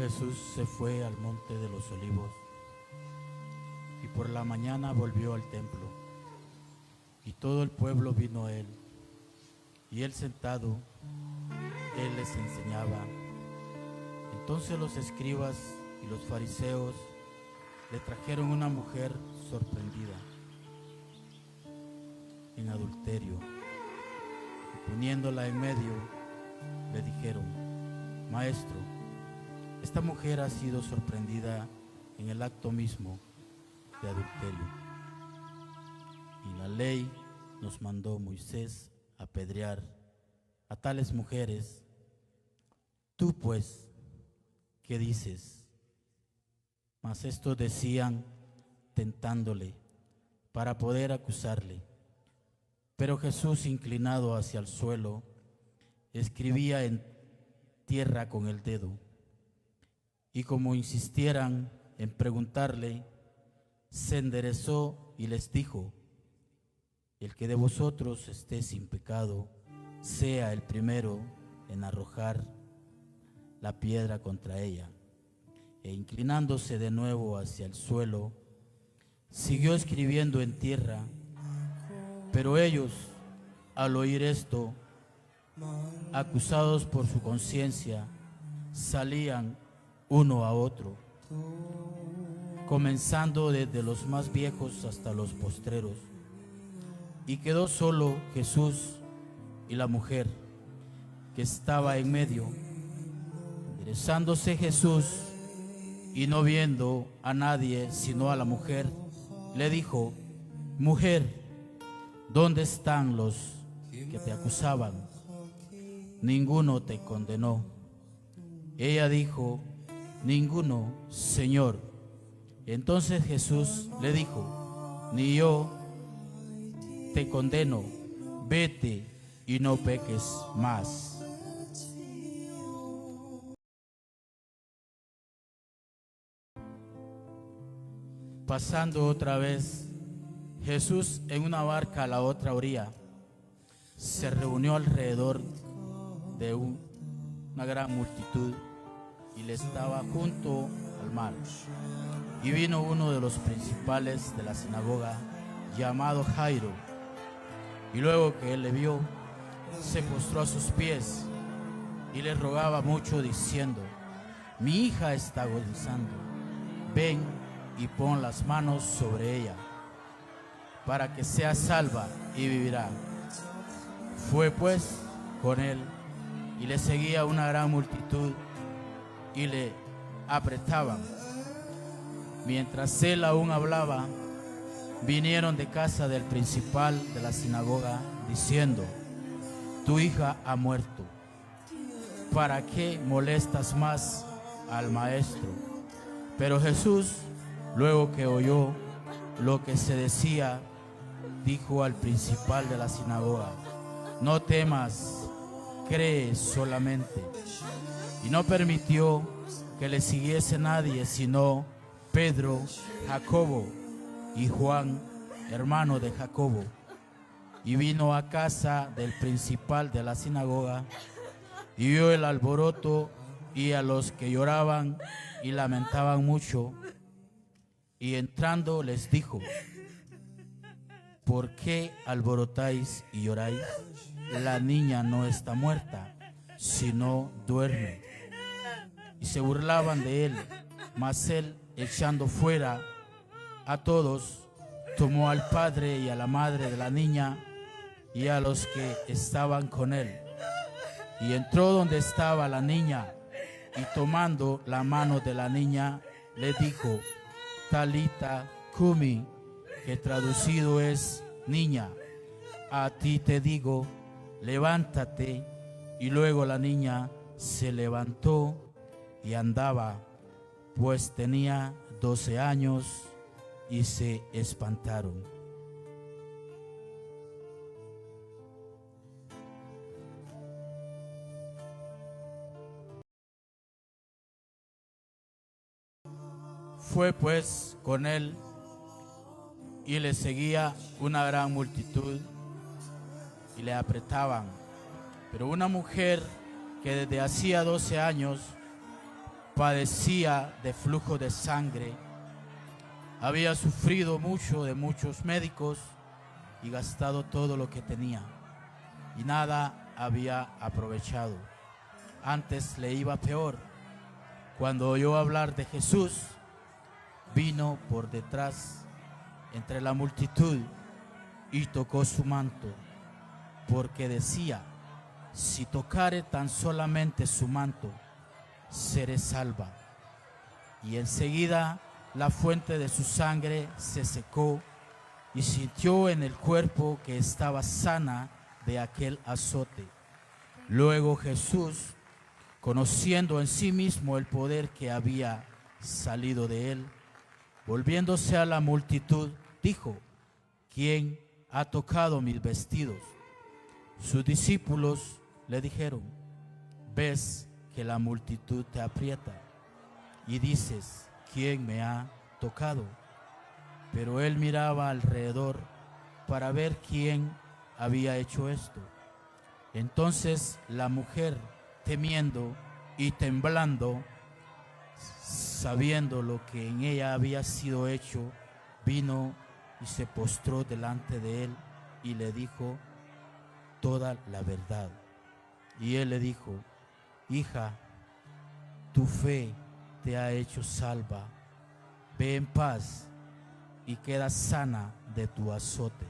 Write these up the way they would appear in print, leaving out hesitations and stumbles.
Jesús se fue al monte de los Olivos y por la mañana volvió al templo, y todo el pueblo vino a él, y él sentado, él les enseñaba. Entonces los escribas y los fariseos le trajeron una mujer sorprendida en adulterio, y poniéndola en medio, le dijeron: Maestro, esta mujer ha sido sorprendida en el acto mismo de adulterio. Y la ley nos mandó Moisés apedrear a tales mujeres. Tú pues, ¿qué dices? Mas estos decían, tentándole, para poder acusarle. Pero Jesús, inclinado hacia el suelo, escribía en tierra con el dedo. Y como insistieran en preguntarle, se enderezó y les dijo: El que de vosotros esté sin pecado, sea el primero en arrojar la piedra contra ella. E inclinándose de nuevo hacia el suelo, siguió escribiendo en tierra. Pero ellos, al oír esto, acusados por su conciencia, salían uno a otro, comenzando desde los más viejos hasta los postreros. Y quedó solo Jesús y la mujer que estaba en medio. Enderezándose Jesús y no viendo a nadie sino a la mujer, le dijo: Mujer, ¿dónde están los que te acusaban? Ninguno te condenó. Ella dijo: Ninguno, Señor. Entonces Jesús le dijo: Ni yo te condeno, vete y no peques más. Pasando otra vez Jesús en una barca a la otra orilla, se reunió alrededor de una gran multitud, y le estaba junto al mar. Y vino uno de los principales de la sinagoga, llamado Jairo, y luego que él le vio, se postró a sus pies y le rogaba mucho, diciendo: Mi hija está agonizando, ven y pon las manos sobre ella, para que sea salva y vivirá. Fue pues con él, y le seguía una gran multitud, y le apretaban. Mientras él aún hablaba, vinieron de casa del principal de la sinagoga, diciendo: Tu hija ha muerto, ¿para qué molestas más al maestro? Pero Jesús, luego que oyó lo que se decía, dijo al principal de la sinagoga: No temas, cree solamente. Y no permitió que le siguiese nadie sino Pedro, Jacobo y Juan, hermano de Jacobo. Y vino a casa del principal de la sinagoga, y vio el alboroto y a los que lloraban y lamentaban mucho. Y entrando les dijo: ¿Por qué alborotáis y lloráis? La niña no está muerta, sino duerme. Y se burlaban de él. Mas él, echando fuera a todos, tomó al padre y a la madre de la niña y a los que estaban con él, y entró donde estaba la niña, y tomando la mano de la niña, le dijo: Talita cumi, que traducido es: Niña, a ti te digo, levántate. Y luego la niña se levantó y andaba, pues tenía 12 años, y se espantaron. Fue pues con él, y le seguía una gran multitud, y le apretaban. Pero una mujer que desde hacía 12 años padecía de flujo de sangre, había sufrido mucho de muchos médicos y gastado todo lo que tenía, y nada había aprovechado. Antes le iba peor. Cuando oyó hablar de Jesús, vino por detrás entre la multitud y tocó su manto, porque decía: si tocare tan solamente su manto, seré salva. Y enseguida la fuente de su sangre se secó y sintió en el cuerpo que estaba sana de aquel azote. Luego Jesús, conociendo en sí mismo el poder que había salido de él, volviéndose a la multitud, dijo: ¿quién ha tocado mis vestidos? Sus discípulos le dijeron: ves que la multitud te aprieta y dices: ¿quién me ha tocado? Pero él miraba alrededor para ver quién había hecho esto. Entonces la mujer, temiendo y temblando, sabiendo lo que en ella había sido hecho, vino y se postró delante de él y le dijo toda la verdad. Y él le dijo: hija, tu fe te ha hecho salva. Ve en paz y queda sana de tu azote.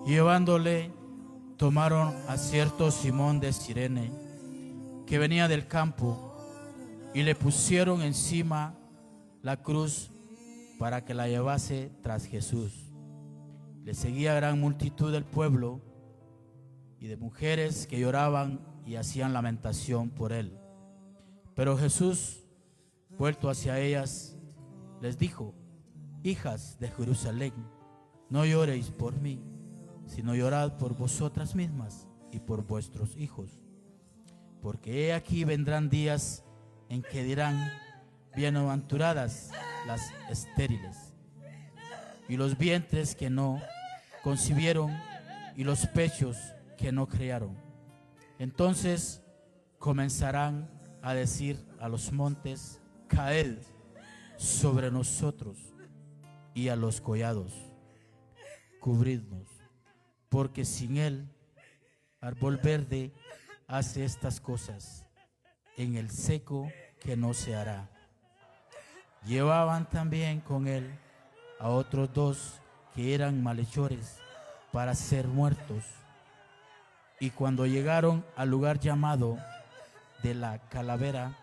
Llevándole, tomaron a cierto Simón de Cirene, que venía del campo, y le pusieron encima la cruz para que la llevase tras Jesús. Le seguía gran multitud del pueblo y de mujeres que lloraban y hacían lamentación por él. Pero Jesús, vuelto hacia ellas, les dijo: hijas de Jerusalén, no lloréis por mí, sino llorad por vosotras mismas y por vuestros hijos. Porque he aquí vendrán días en que dirán: bienaventuradas las estériles, y los vientres que no concibieron, y los pechos que no criaron. Entonces comenzarán a decir a los montes: caed sobre nosotros, y a los collados: cubridnos. Porque sin él, árbol verde hace estas cosas, en el seco que no se hará. Llevaban también con él a otros dos que eran malhechores para ser muertos. Y cuando llegaron al lugar llamado de la Calavera,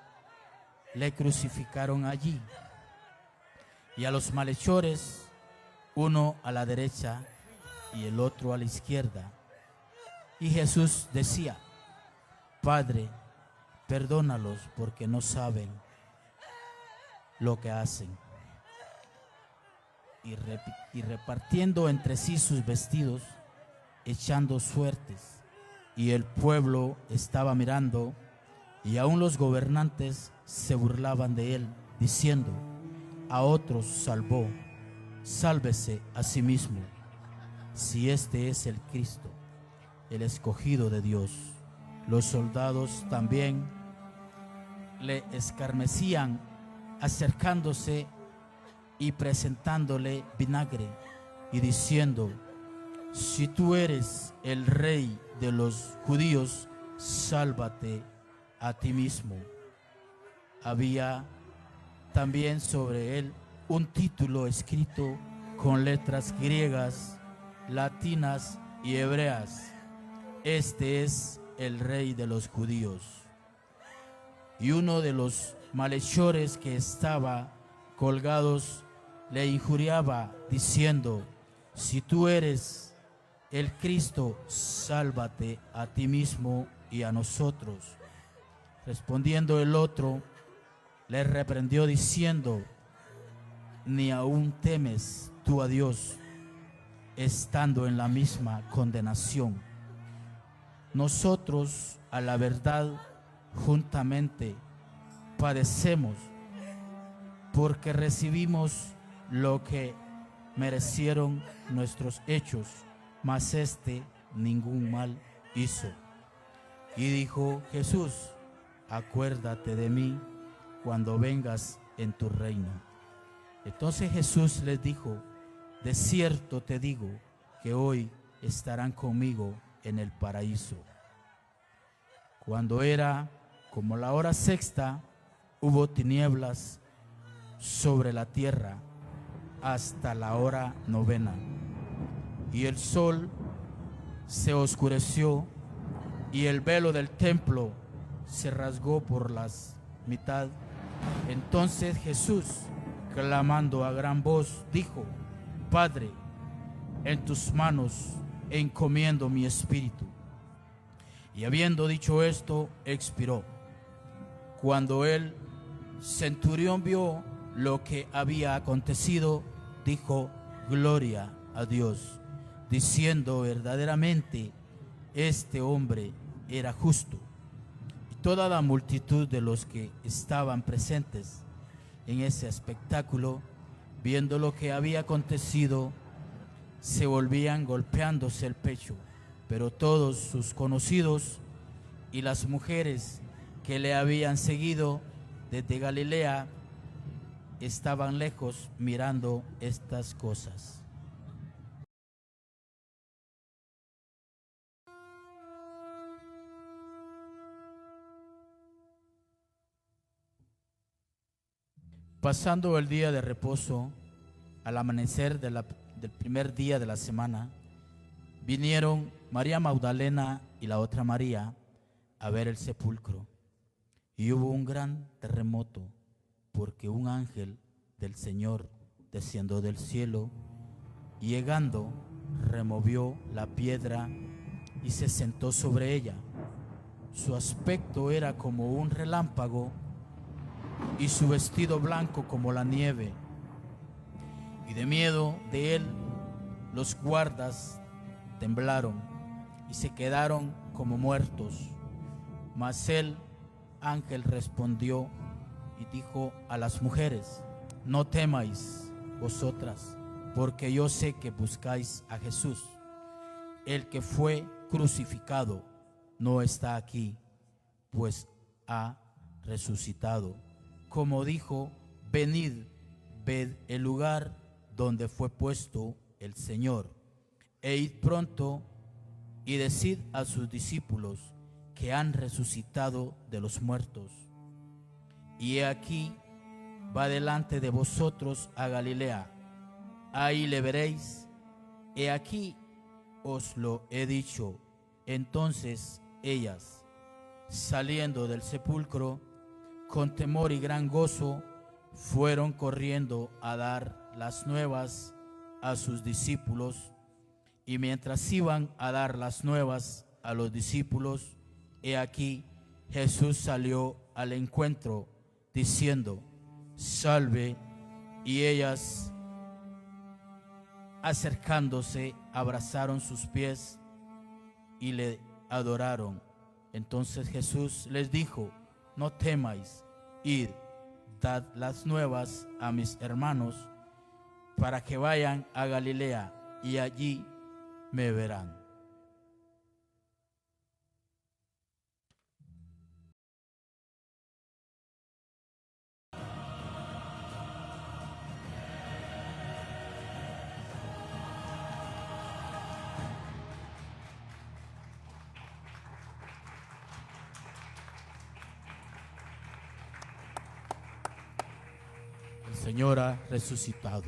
le crucificaron allí, y a los malhechores, uno a la derecha y el otro a la izquierda. Y Jesús decía: Padre, perdónalos, porque no saben lo que hacen. Y repartiendo entre sí sus vestidos, echando suertes. Y el pueblo estaba mirando, y aun los gobernantes se burlaban de él, diciendo: a otros salvó, sálvese a sí mismo, si este es el Cristo, el escogido de Dios. Los soldados también le escarnecían, acercándose y presentándole vinagre y diciendo: si tú eres el rey de los judíos, sálvate a ti mismo. Había también sobre él un título escrito con letras griegas, latinas y hebreas: este es el rey de los judíos. Y uno de los malhechores que estaba colgados le injuriaba, diciendo: si tú eres el Cristo, sálvate a ti mismo y a nosotros. Respondiendo el otro, le reprendió diciendo: ni aún temes tú a Dios, estando en la misma condenación. Nosotros, a la verdad, juntamente padecemos, porque recibimos lo que merecieron nuestros hechos, mas este ningún mal hizo. Y dijo Jesús: acuérdate de mí cuando vengas en tu reino. Entonces Jesús les dijo: de cierto te digo que hoy estarán conmigo en el paraíso. Cuando era como la hora sexta, hubo tinieblas sobre la tierra hasta la hora novena, y el sol se oscureció, y el velo del templo se rasgó por la mitad. Entonces Jesús, clamando a gran voz, dijo: Padre, en tus manos encomiendo mi espíritu. Y habiendo dicho esto, expiró. Cuando el centurión vio lo que había acontecido, dijo: gloria a Dios, diciendo: verdaderamente este hombre era justo. Y toda la multitud de los que estaban presentes en ese espectáculo, viendo lo que había acontecido, se volvían golpeándose el pecho. Pero todos sus conocidos y las mujeres que le habían seguido desde Galilea estaban lejos mirando estas cosas. Pasando el día de reposo, al amanecer del primer día de la semana, vinieron María Magdalena y la otra María a ver el sepulcro. Y hubo un gran terremoto, porque un ángel del Señor descendió del cielo y llegando removió la piedra y se sentó sobre ella. Su aspecto era como un relámpago y su vestido blanco como la nieve. Y de miedo de él los guardas temblaron y se quedaron como muertos. Mas el ángel respondió y dijo a las mujeres: no temáis vosotras, porque yo sé que buscáis a Jesús, el que fue crucificado. No está aquí, pues ha resucitado. Como dijo: venid, ved el lugar donde fue puesto el Señor, e id pronto y decid a sus discípulos que han resucitado de los muertos. Y he aquí, va delante de vosotros a Galilea, ahí le veréis. He aquí, os lo he dicho. Entonces ellas, saliendo del sepulcro, con temor y gran gozo, fueron corriendo a dar las nuevas a sus discípulos. Y mientras iban a dar las nuevas a los discípulos, he aquí, Jesús salió al encuentro, diciendo: salve. Y ellas, acercándose, abrazaron sus pies y le adoraron. Entonces Jesús les dijo: no temáis, id, dad las nuevas a mis hermanos, para que vayan a Galilea, y allí me verán. El Señor ha resucitado.